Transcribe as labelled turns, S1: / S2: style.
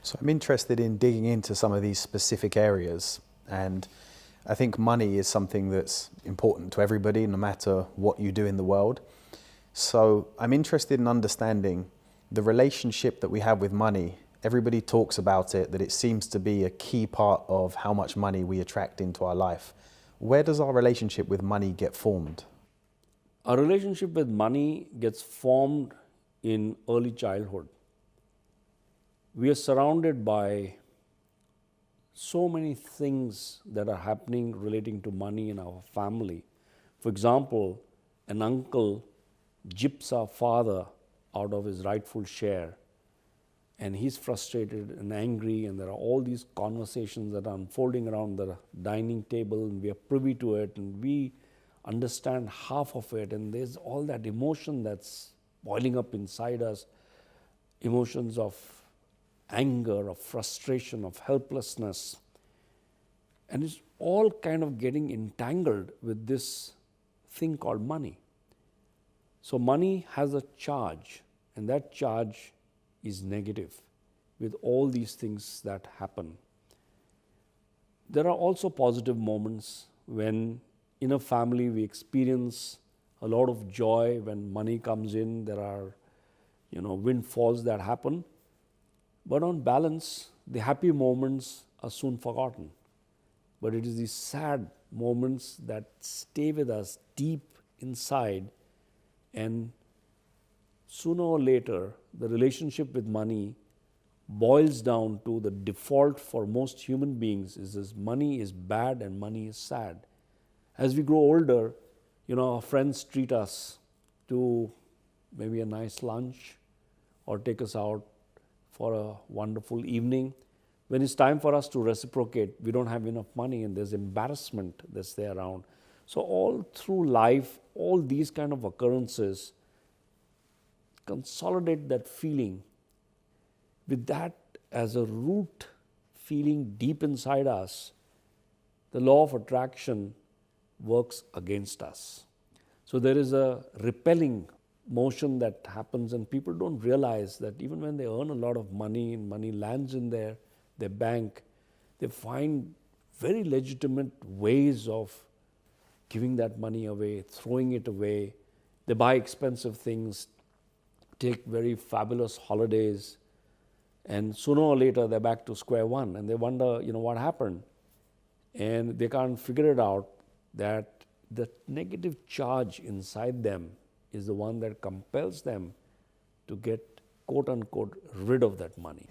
S1: So I'm interested in digging into some of these specific areas, and I think money is something that's important to everybody, no matter what you do in the world. So I'm interested in understanding the relationship that we have with money. Everybody talks about it, that it seems to be a key part of how much money we attract into our life. Where does our relationship with money get formed?
S2: Our relationship with money gets formed in early childhood. We are surrounded by so many things that are happening relating to money in our family. For example, an uncle gyps our father out of his rightful share, and he's frustrated and angry, and there are all these conversations that are unfolding around the dining table, and we are privy to it, and we understand half of it, and there's all that emotion that's boiling up inside us, emotions of anger, of frustration, of helplessness. And it's all kind of getting entangled with this thing called money. So money has a charge, and that charge is negative with all these things that happen. There are also positive moments when in a family we experience a lot of joy when money comes in. There are, windfalls that happen. But on balance, the happy moments are soon forgotten. But it is these sad moments that stay with us deep inside, and sooner or later, the relationship with money boils down to the default for most human beings is this: money is bad and money is sad. As we grow older, our friends treat us to maybe a nice lunch or take us out for a wonderful evening. When it's time for us to reciprocate, we don't have enough money, and there's embarrassment that's there around. So all through life, all these kind of occurrences consolidate that feeling. With that as a root feeling deep inside us, the law of attraction works against us. So there is a repelling motion that happens, and people don't realize that even when they earn a lot of money and money lands in their bank, they find very legitimate ways of giving that money away, throwing it away. They buy expensive things, take very fabulous holidays, and sooner or later they're back to square one, and they wonder, what happened? And they can't figure it out that the negative charge inside them is the one that compels them to get, quote unquote, rid of that money.